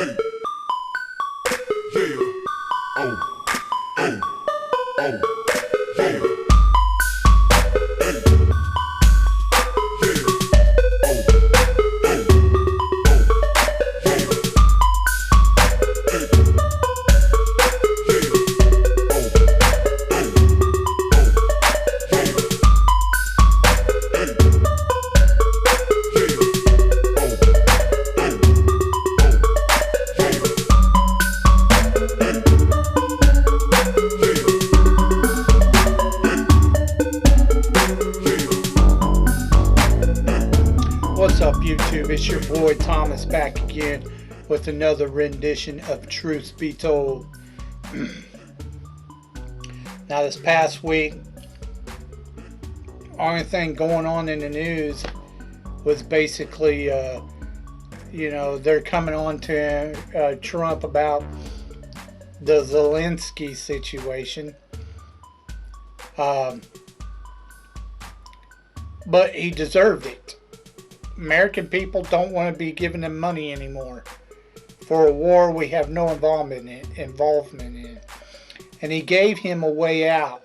Hey, yeah, oh, oh, oh, yeah. What's up, YouTube? It's your boy Thomas back again with another rendition of Truth Be Told. Now, this past week, only thing going on in the news was basically, they're coming on to Trump about the Zelensky situation. But he deserved it. American people don't want to be giving them money anymore for a war we have no involvement in. And he gave him a way out.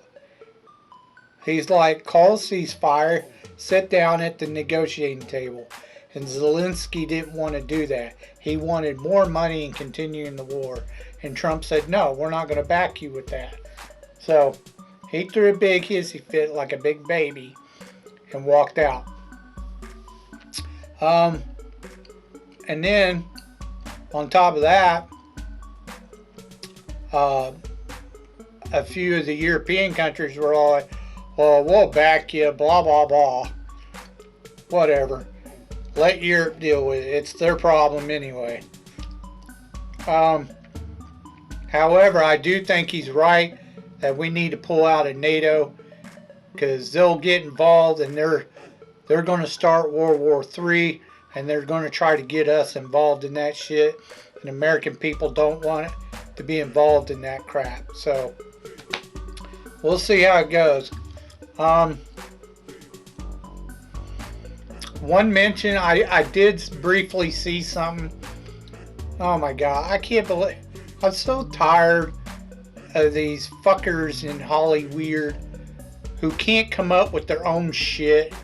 He's like, call a ceasefire, sit down at the negotiating table. And Zelensky didn't want to do that. He wanted more money and continuing the war. And Trump said, no, we're not going to back you with that. So he threw a big hissy fit like a big baby and walked out. And then on top of that, a few of the European countries were all like, well, we'll back you, blah, blah, blah. Whatever. Let Europe deal with it. It's their problem anyway. However, I do think he's right that we need to pull out of NATO, because they'll get involved and they're going to start World War III, and they're going to try to get us involved in that shit. And American people don't want to be involved in that crap. So we'll see how it goes. One mention, I did briefly see something. Oh my God, I can't believe, I'm so tired of these fuckers in Hollywood who can't come up with their own shit.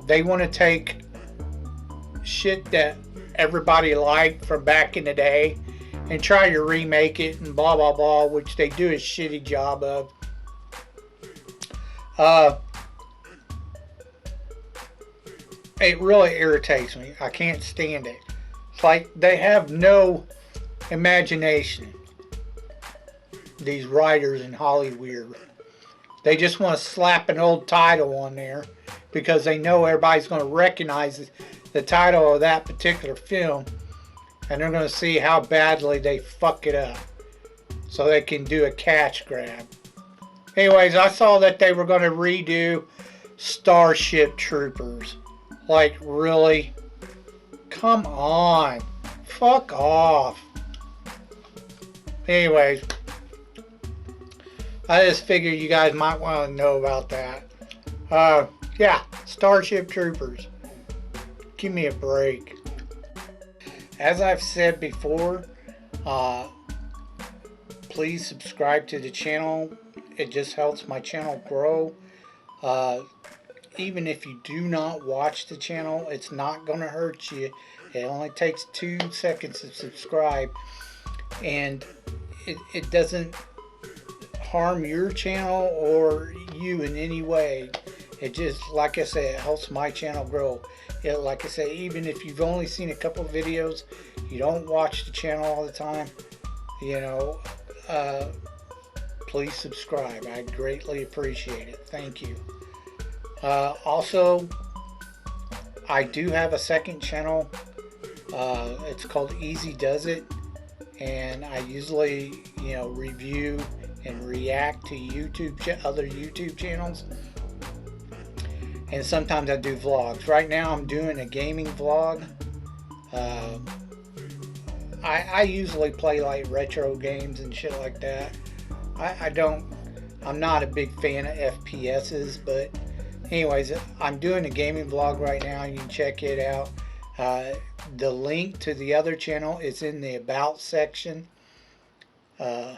They want to take shit that everybody liked from back in the day and try to remake it and blah blah blah, which they do a shitty job of. It really irritates me. I can't stand it. It's like they have no imagination, these writers in Hollywood. They just want to slap an old title on there because they know everybody's going to recognize the title of that particular film, and they're going to see how badly they fuck it up so they can do a cash grab. Anyways, I saw that they were going to redo Starship Troopers. Like, really? Come on. Fuck off. Anyways, I just figured you guys might want to know about that. Yeah, Starship Troopers. Give me a break. As I've said before, please subscribe to the channel. It just helps my channel grow. Even if you do not watch the channel, it's not going to hurt you. It only takes 2 seconds to subscribe. And it doesn't harm your channel or you in any way. It just, like I said, it helps my channel grow. Like I say, even if you've only seen a couple of videos, you don't watch the channel all the time, please subscribe. I greatly appreciate it. Thank you. Also, I do have a second channel. It's called Easy Does It, and I usually, review and react to other YouTube channels. And sometimes I do vlogs. Right now I'm doing a gaming vlog. I usually play like retro games and shit like that. I'm not a big fan of FPSs, but anyways, I'm doing a gaming vlog right now. You can check it out. the link to the other channel is in the About section. Go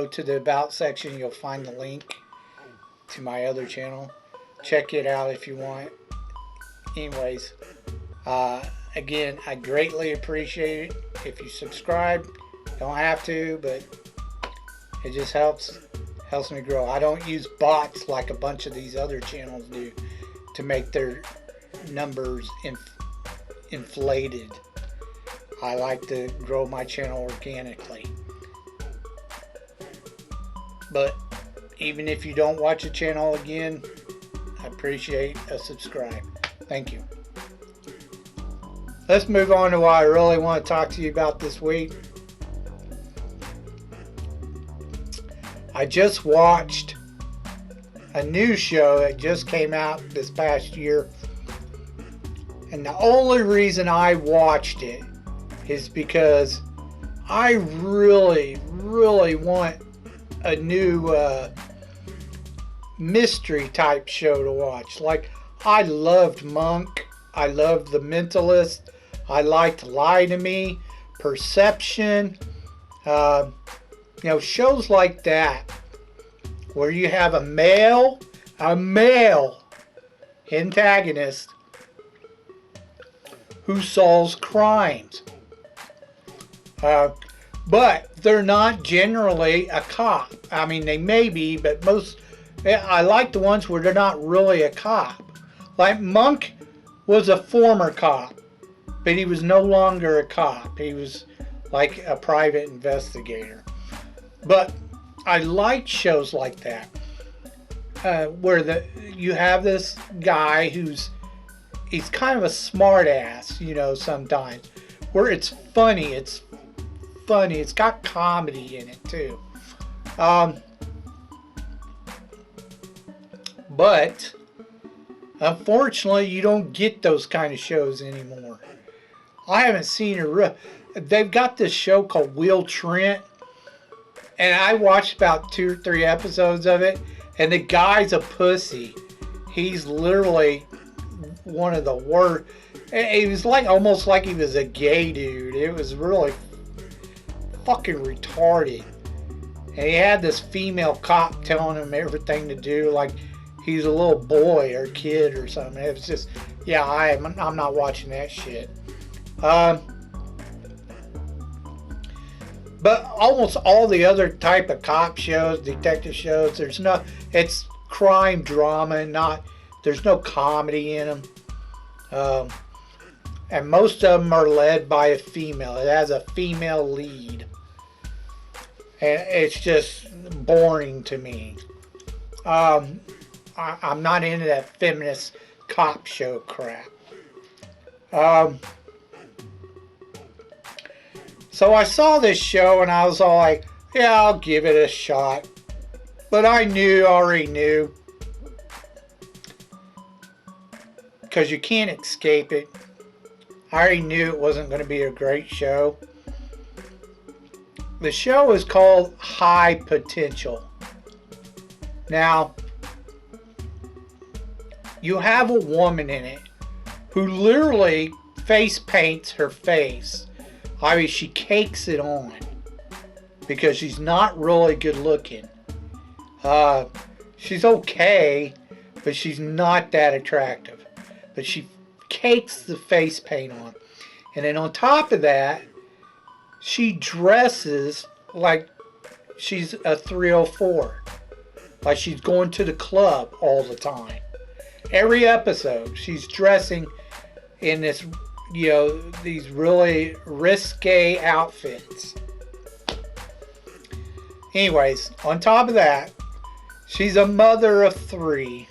to the About section. You'll find the link to my other channel. Check it out if you want. Anyways, again, I greatly appreciate it if you subscribe. Don't have to, but it just helps me grow. I don't use bots like a bunch of these other channels do to make their numbers inflated. I like to grow my channel organically. But even if you don't watch the channel again, I appreciate a subscribe. Thank you. Let's move on to what I really want to talk to you about this week. I just watched a new show that just came out this past year. And the only reason I watched it is because I really, really want a new mystery type show to watch. Like, I loved Monk. I loved The Mentalist. I liked Lie to Me, Perception. Shows like that where you have a male antagonist who solves crimes. But they're not generally a cop. I mean, they may be, but I like the ones where they're not really a cop. Like Monk was a former cop, but he was no longer a cop. He was like a private investigator. But I like shows like that, where you have this guy he's kind of a smart ass, sometimes, where it's funny. It's got comedy in it too. But unfortunately, you don't get those kind of shows anymore. I haven't seen they've got this show called Will Trent, and I watched about 2 or 3 episodes of it, and the guy's a pussy. He's literally one of the worst. It was almost like he was a gay dude. It was really fucking retarded. And he had this female cop telling him everything to do, like he's a little boy or kid or something. It was just, yeah, I'm not watching that shit. But almost all the other type of cop shows, detective shows, it's crime drama, there's no comedy in them. And most of them are led by a female. It has a female lead. And it's just boring to me. I'm not into that feminist cop show crap. So I saw this show and I was all like, yeah, I'll give it a shot. But I already knew. Because you can't escape it. I already knew it wasn't going to be a great show. The show is called High Potential. Now, you have a woman in it who literally face paints her face. I mean, she cakes it on because she's not really good looking. She's okay, but she's not that attractive. But she cakes the face paint on. And then on top of that, she dresses like she's a 304. Like she's going to the club all the time. Every episode, she's dressing in this, these really risque outfits. Anyways, on top of that, she's a mother of 3.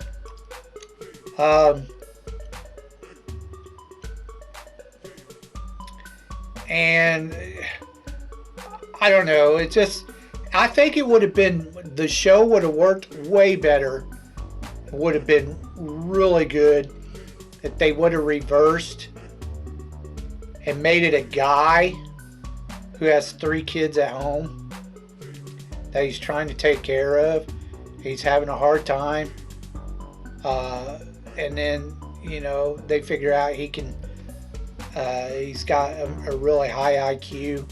And I don't know, I think the show would have worked way better. It would have been really good if they would have reversed and made it a guy who has 3 kids at home that he's trying to take care of. He's having a hard time. And then, they figure out he can He's got a really high IQ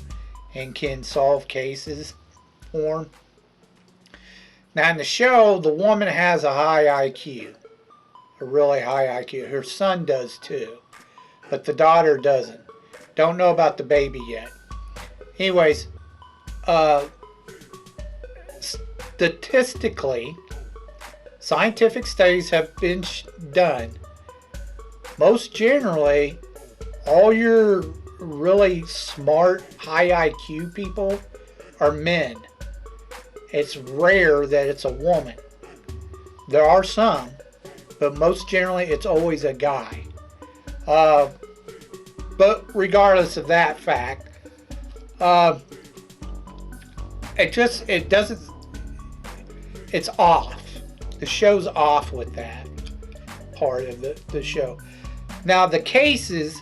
and can solve cases for him. Now in the show, the woman has a high IQ, a really high IQ. Her son does too, but the daughter doesn't. Don't know about the baby yet. Anyways, statistically, scientific studies have been done. Most generally, all your really smart, high IQ people are men. It's rare that it's a woman. There are some, but most generally it's always a guy. But regardless of that fact, it's off. The show's off with that part of the show. Now the cases,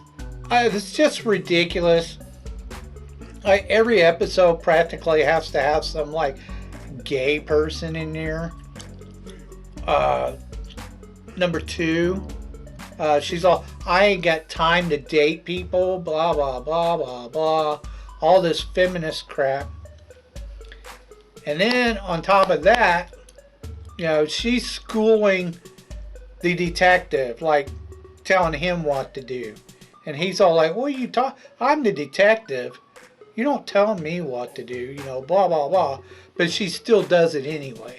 it's just ridiculous. Like every episode practically has to have some like gay person in there. Number 2, she's all, I ain't got time to date people, blah blah blah blah blah, all this feminist crap. And then on top of that, you know, she's schooling the detective, like telling him what to do. And he's all like, well, you talk, I'm the detective. You don't tell me what to do, you know, blah, blah, blah. But she still does it anyway.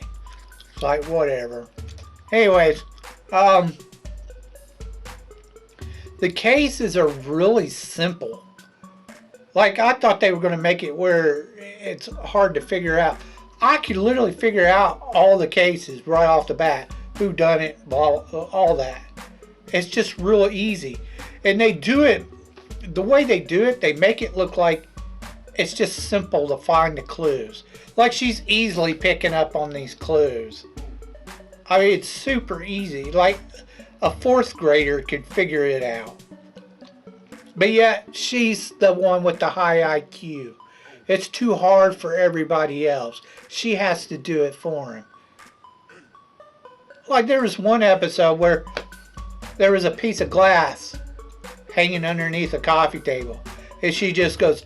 It's like, whatever. Anyways, the cases are really simple. Like, I thought they were going to make it where it's hard to figure out. I could literally figure out all the cases right off the bat. Who done it, blah, all that. It's just real easy. And they do it, the way they do it, they make it look like it's just simple to find the clues. Like she's easily picking up on these clues. I mean, it's super easy. Like a 4th grader could figure it out. But yet, she's the one with the high IQ. It's too hard for everybody else. She has to do it for him. Like there was one episode where there was a piece of glass hanging underneath a coffee table. And she just goes,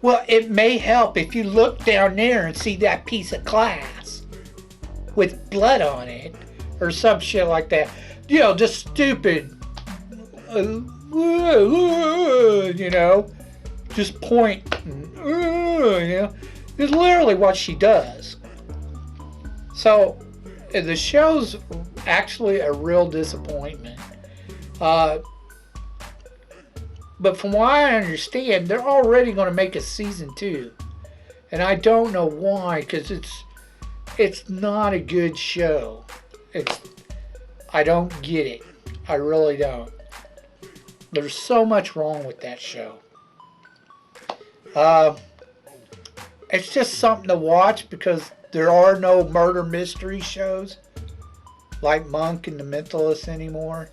well, it may help if you look down there and see that piece of glass with blood on it. Or some shit like that. You know, just stupid. You know, just point. You know, it's literally what she does. So, the show's actually a real disappointment. But from what I understand, they're already going to make a season 2. And I don't know why, because it's not a good show. I don't get it. I really don't. There's so much wrong with that show. It's just something to watch because there are no murder mystery shows like Monk and The Mentalist anymore.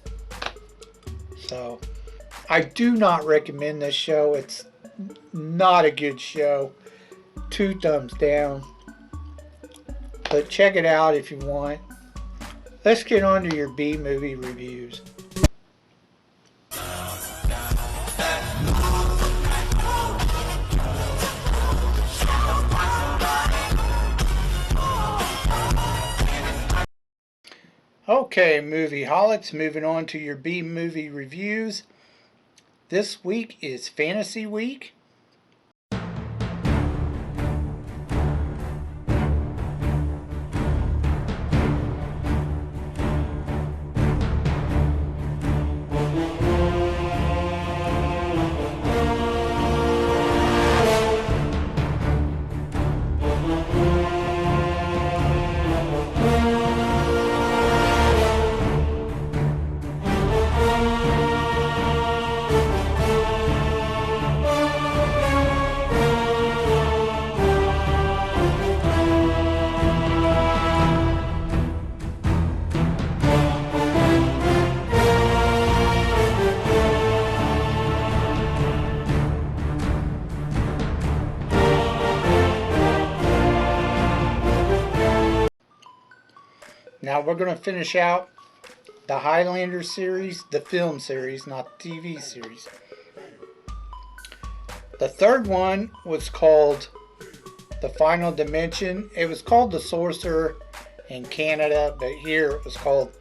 So, I do not recommend this show. It's not a good show. 2 thumbs down. But check it out if you want. Let's get on to your B-movie reviews. Okay, movie holics, moving on to your B-movie reviews. This week is Fantasy Week. Now we're going to finish out the Highlander series, the film series, not the TV series. The third one was called The Final Dimension. It was called The Sorcerer in Canada, but here it was called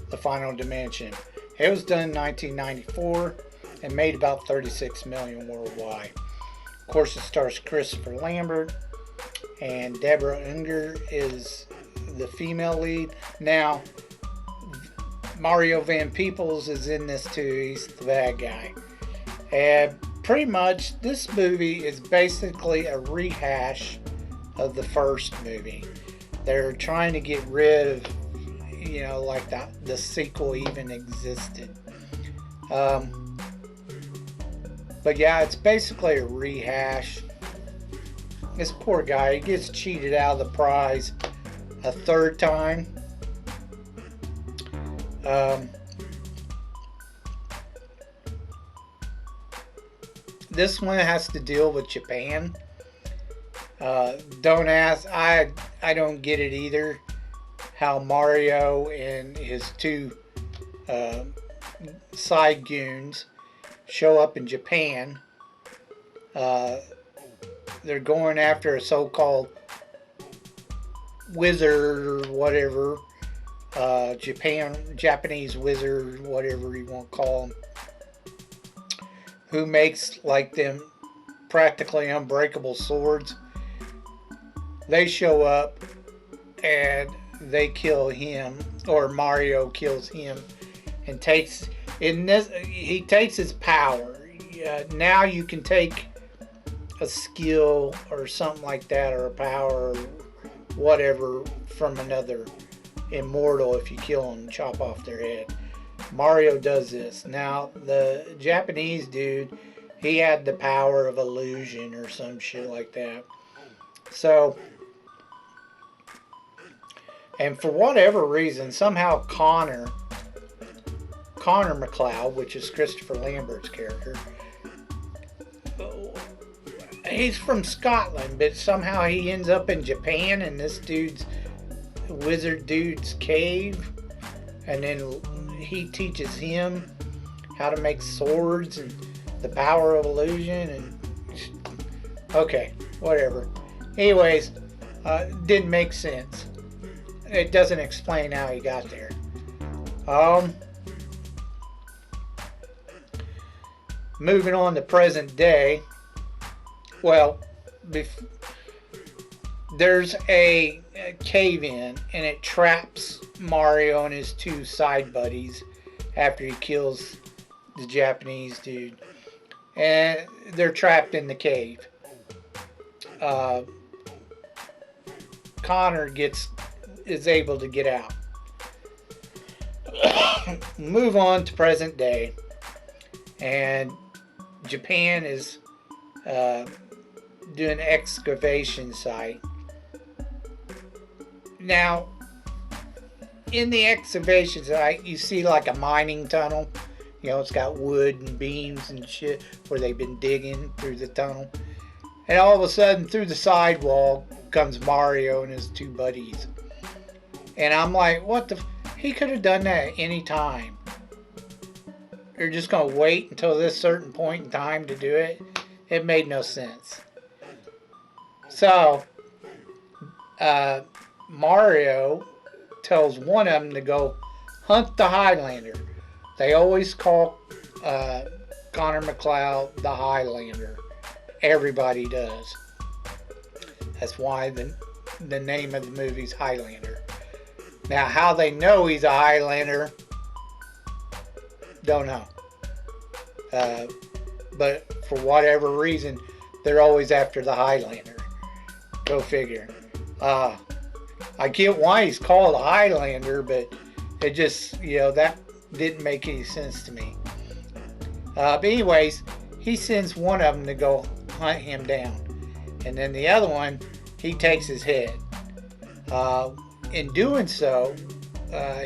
The Final Dimension. It was done in 1994 and made about 36 million worldwide. Of course, it stars Christopher Lambert, and Deborah Unger is the female lead. Now, Mario Van Peebles is in this too. He's the bad guy. And pretty much, this movie is basically a rehash of the first movie. They're trying to get rid of, like the sequel even existed. But yeah, it's basically a rehash. This poor guy, he gets cheated out of the prize a third time. This one has to deal with Japan. Don't ask, I don't get it either, how Mario and his two side goons show up in Japan. They're going after a so-called wizard or whatever, Japanese wizard, whatever you want to call him, who makes like them practically unbreakable swords. They show up and they kill him, or Mario kills him, and he takes his power. Now you can take a skill or something like that, or a power, or whatever, from another immortal if you kill them and chop off their head. Mario does this. Now, the Japanese dude, he had the power of illusion or some shit like that. So, and for whatever reason, somehow Connor McLeod, which is Christopher Lambert's character, he's from Scotland, but somehow he ends up in Japan in this wizard dude's cave, and then he teaches him how to make swords and the power of illusion, and okay, whatever. Anyways, didn't make sense. It doesn't explain how he got there. Moving on to present day. Well, there's a cave-in, and it traps Mario and his two side buddies after he kills the Japanese dude. And they're trapped in the cave. Connor is able to get out. Move on to present day. And Japan is doing an excavation site. Now, in the excavation site, you see like a mining tunnel. It's got wood and beams and shit where they've been digging through the tunnel. And all of a sudden, through the sidewall comes Mario and his two buddies. And I'm like, what the... He could have done that at any time. You're just going to wait until this certain point in time to do it? It made no sense. So, Mario tells one of them to go hunt the Highlander. They always call Connor McLeod the Highlander. Everybody does. That's why the name of the movie's Highlander. Now, how they know he's a Highlander, don't know. But for whatever reason, they're always after the Highlander. Go figure. I get why he's called a Highlander, but it just, that didn't make any sense to me. But anyways, he sends one of them to go hunt him down. And then the other one, he takes his head. In doing so,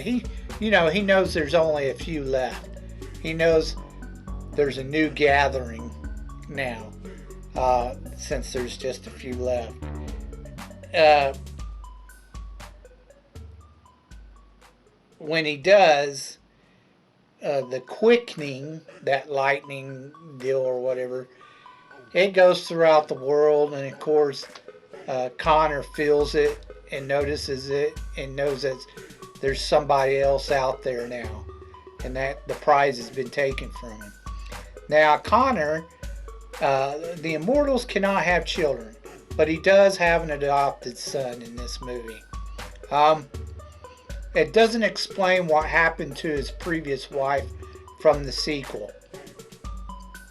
he knows there's only a few left. He knows there's a new gathering now, since there's just a few left. When he does, the quickening, that lightning deal or whatever, it goes throughout the world, and of course, Connor feels it and notices it and knows that there's somebody else out there now, and that the prize has been taken from him. Now, Connor, the Immortals cannot have children, but he does have an adopted son in this movie. It doesn't explain what happened to his previous wife from the sequel,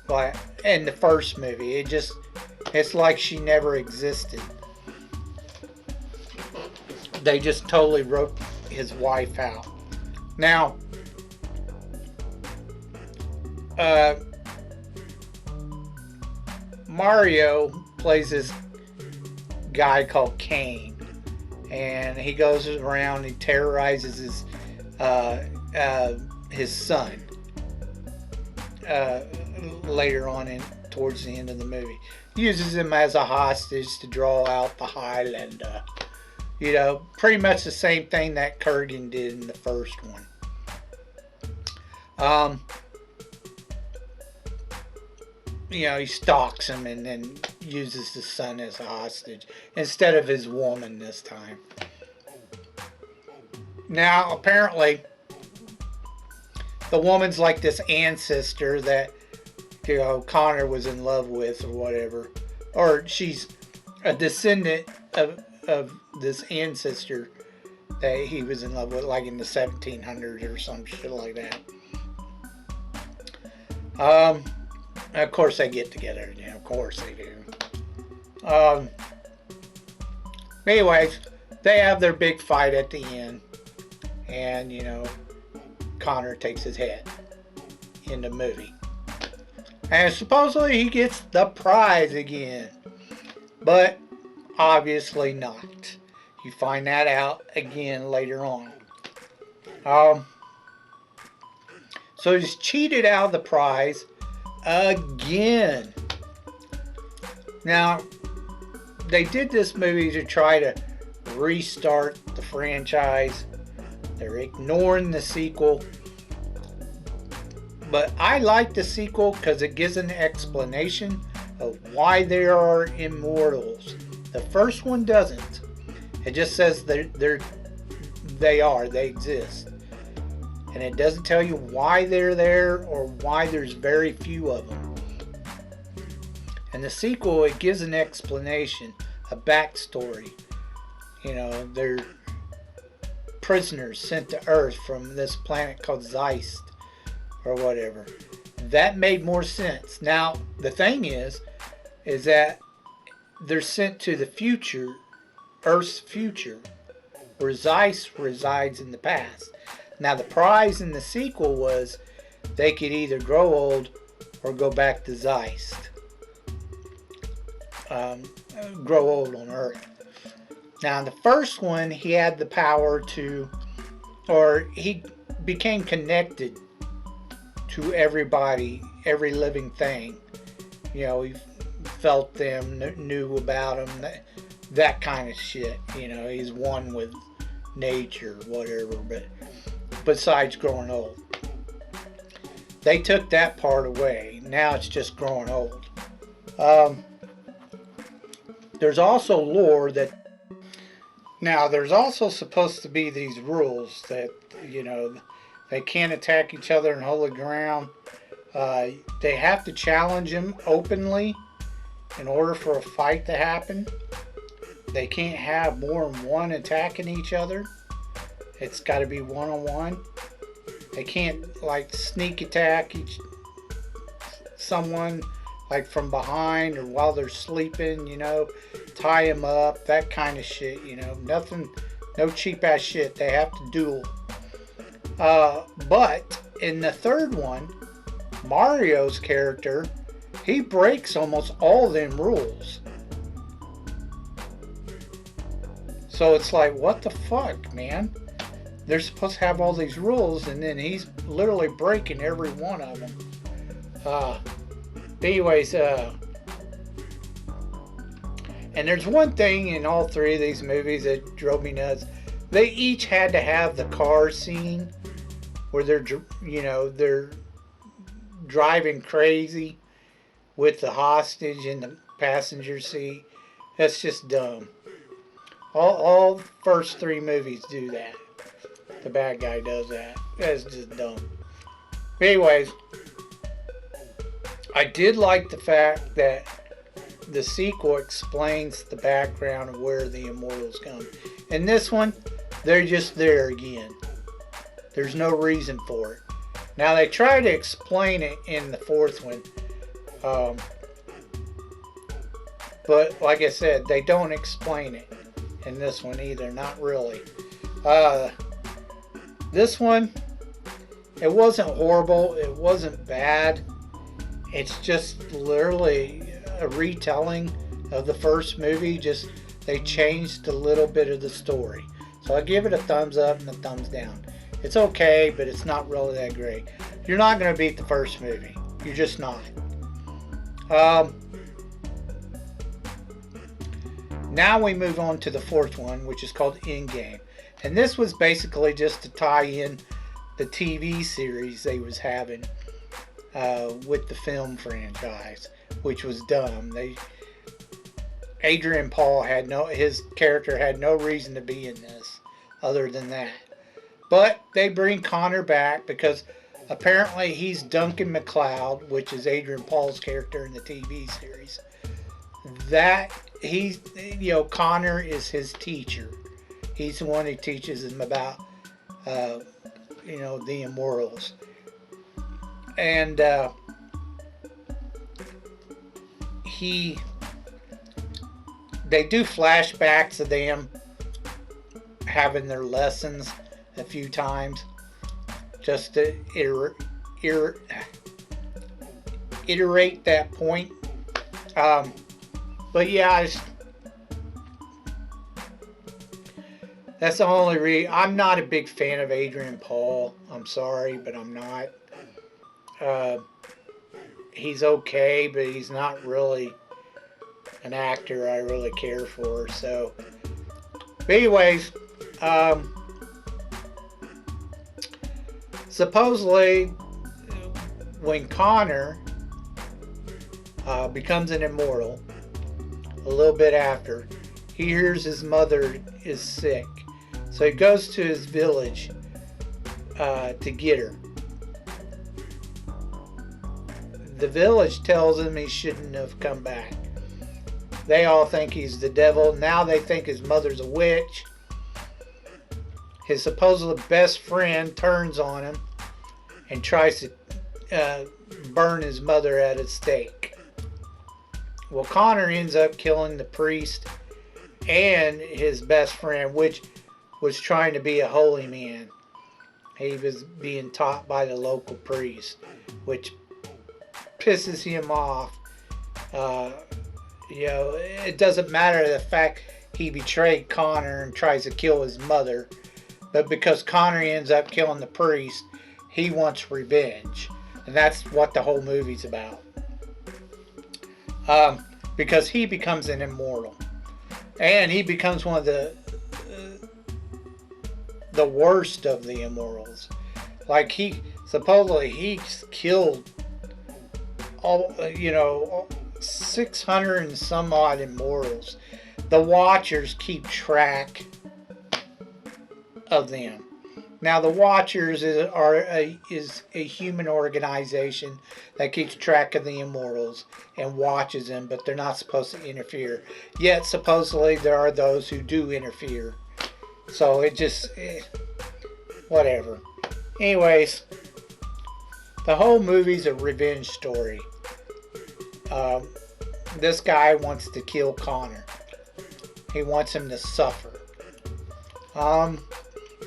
but in the first movie, it's like she never existed. They just totally wrote his wife out. Now, Mario plays this guy called Kane, and he goes around and he terrorizes his son later on towards the end of the movie. Uses him as a hostage to draw out the Highlander. You know, pretty much the same thing that Kurgan did in the first one. You know, he stalks him and then uses the son as a hostage instead of his woman this time. Now, apparently, the woman's like this ancestor that, you know, Connor was in love with or whatever. Or she's a descendant of this ancestor that he was in love with, like in the 1700s or some shit like that. Of course they get together, you know, of course they do. Anyways, they have their big fight at the end, and, you know, Connor takes his head in the movie. And supposedly he gets the prize again, but obviously not. You find that out again later on. So he's cheated out of the prize again. Now, they did this movie to try to restart the franchise. They're ignoring the sequel. But I like the sequel because it gives an explanation of why there are immortals. The first one doesn't. It just says they exist. And it doesn't tell you why they're there or why there's very few of them. And the sequel, it gives an explanation, a backstory. You know, they're prisoners sent to Earth from this planet called Zeist or whatever. That made more sense. Now, the thing is that they're sent to the future, Earth's future, where Zeist resides in the past. Now, the prize in the sequel was they could either grow old or go back to Zeist. Grow old on Earth. Now, in the first one, he had the power to, or he became connected to everybody, every living thing. You know, he felt them, knew about them, that kind of shit. You know, he's one with nature, whatever, but besides growing old. They took that part away. Now it's just growing old. There's also lore that... Now, there's also supposed to be these rules that, you know, they can't attack each other and hold the ground. They have to challenge them openly in order for a fight to happen. They can't have more than one attacking each other. It's got to be one-on-one. They can't, like, sneak attack someone, like, from behind or while they're sleeping, you know, tie them up, that kind of shit, you know. Nothing, no cheap-ass shit. They have to duel. But in the third one, Mario's character, he breaks almost all them rules. So it's like, what the fuck, man? They're supposed to have all these rules, and then he's literally breaking every one of them. Anyways, and there's one thing in all three of these movies that drove me nuts. They each had to have the car scene where they're driving crazy with the hostage in the passenger seat. That's just dumb. All first three movies do that. The bad guy does that. That's just dumb. But anyways, I did like the fact that the sequel explains the background of where the immortals come. In this one, they're just there again. There's no reason for it. Now they try to explain it in the fourth one, but like I said, they don't explain it in this one either. Not really. This one, it wasn't horrible. It wasn't bad. It's just literally a retelling of the first movie. Just they changed a little bit of the story. So I give it a thumbs up and a thumbs down. It's okay, but it's not really that great. You're not going to beat the first movie. You're just not. Now we move on to the fourth one, which is called Endgame. And this was basically just to tie in the TV series they was having with the film franchise, which was dumb. Adrian Paul his character had no reason to be in this other than that. But they bring Connor back because apparently he's Duncan MacLeod, which is Adrian Paul's character in the TV series. Connor is his teacher. He's the one who teaches him about, the immortals. And they do flashbacks of them having their lessons a few times, just to iterate that point. But yeah, that's the only reason. I'm not a big fan of Adrian Paul. I'm sorry, but I'm not. He's okay, but he's not really an actor I really care for. So, but anyways, supposedly when Connor becomes an immortal, a little bit after, he hears his mother is sick. So he goes to his village to get her. The village tells him he shouldn't have come back. They all think he's the devil. Now they think his mother's a witch. His supposed best friend turns on him and tries to burn his mother at a stake. Well, Connor ends up killing the priest and his best friend, which was trying to be a holy man. He was being taught by the local priest, which pisses him off. It doesn't matter the fact he betrayed Connor and tries to kill his mother, but because Connor ends up killing the priest, he wants revenge. And that's what the whole movie's about. Because he becomes an immortal. And he becomes one of the worst of the immortals. Like supposedly he's killed 600 and some odd immortals. The Watchers keep track of them. Now the Watchers is a human organization that keeps track of the immortals and watches them, but they're not supposed to interfere. Yet supposedly there are those who do interfere. So whatever. Anyways, the whole movie's a revenge story. This guy wants to kill Connor. He wants him to suffer.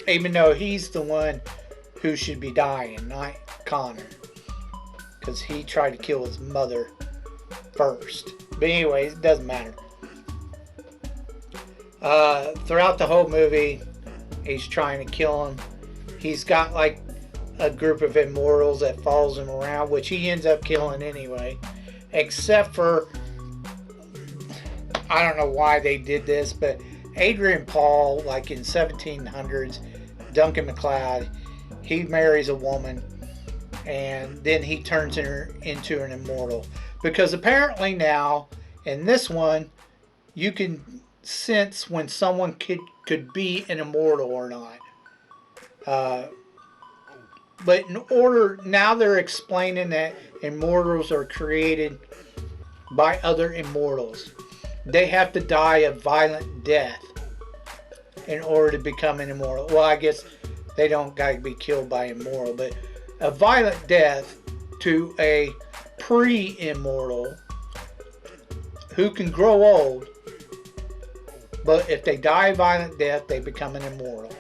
Even though he's the one who should be dying, not Connor. Because he tried to kill his mother first. But anyways, it doesn't matter. Throughout the whole movie, he's trying to kill him. He's got like a group of immortals that follows him around, which he ends up killing anyway. Except for, I don't know why they did this, but Adrian Paul, like in 1700s, Duncan MacLeod, he marries a woman and then he turns her into an immortal. Because apparently now, in this one, you can sense when someone could be an immortal or not. But in order, now they're explaining that immortals are created by other immortals. They have to die a violent death in order to become an immortal. Well, I guess they don't got to be killed by immortal, but a violent death to a pre-immortal who can grow old, but if they die a violent death, they become an immortal.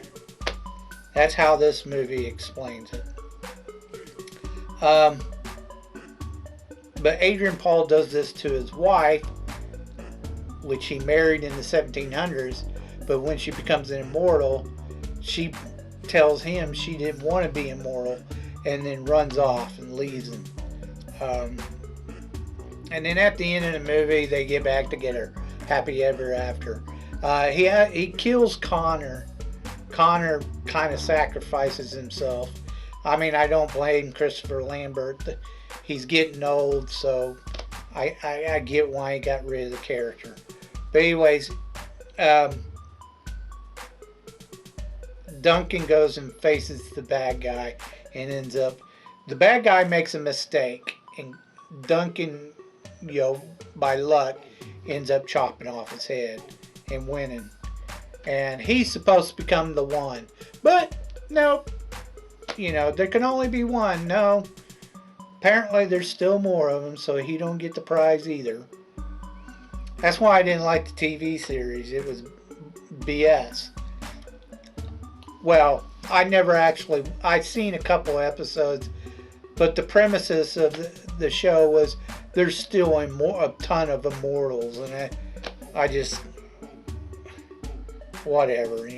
That's how this movie explains it. But Adrian Paul does this to his wife, which he married in the 1700s, but when she becomes an immortal, she tells him she didn't want to be immortal and then runs off and leaves him. And then at the end of the movie, they get back together, happy ever after. He kills Connor. Connor kind of sacrifices himself. I mean, I don't blame Christopher Lambert. He's getting old, so I get why he got rid of the character. But anyways, Duncan goes and faces the bad guy and ends up... The bad guy makes a mistake, and Duncan, by luck, ends up chopping off his head and winning. And he's supposed to become the one. But, no. There can only be one. No. Apparently there's still more of them, so he don't get the prize either. That's why I didn't like the TV series. It was BS. Well, I'd seen a couple episodes, but the premises of the show was there's still a ton of immortals, and I just, whatever,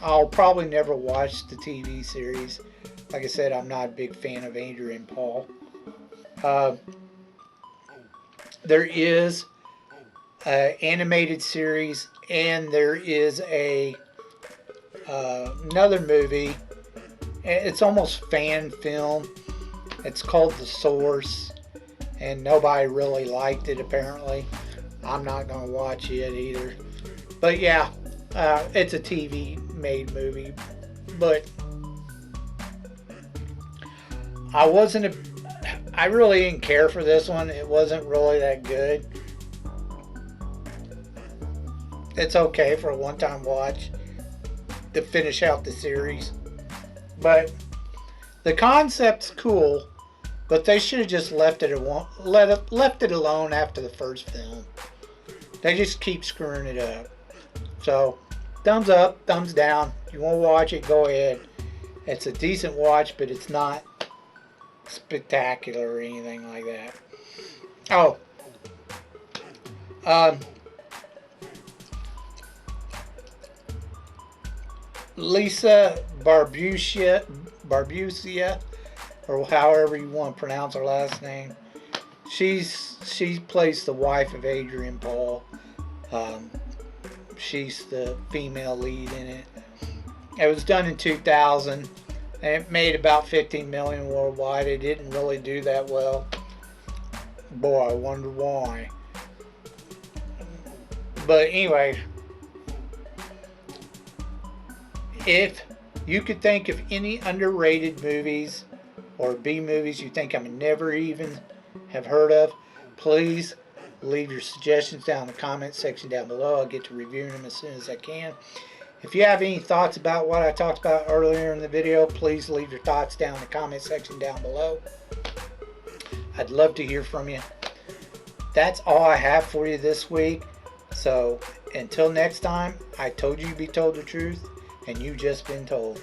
I'll probably never watch the TV series. Like I said, I'm not a big fan of Adrian Paul. There is an animated series, and there is another movie. It's almost fan film. It's called The Source, and nobody really liked it apparently. I'm not going to watch it either. But yeah, it's a TV made movie, but I really didn't care for this one. It wasn't really that good. It's okay for a one-time watch to finish out the series, but the concept's cool, but they should have just left it alone after the first film. They just keep screwing it up. So, thumbs up, thumbs down. If you want to watch it, go ahead. It's a decent watch, but it's not spectacular or anything like that. Oh. Lisa Barbusia, or however you want to pronounce her last name. She plays the wife of Adrian Paul. She's the female lead in it. It was done in 2000, and it made about 15 million worldwide. It didn't really do that well. Boy, I wonder why. But anyway, if you could think of any underrated movies or B movies you think I never even have heard of, please leave your suggestions down in the comment section down below. I'll get to reviewing them as soon as I can. If you have any thoughts about what I talked about earlier in the video, please leave your thoughts down in the comment section down below. I'd love to hear from you. That's all I have for you this week. So until next time, I told you to be told the truth, and you've just been told.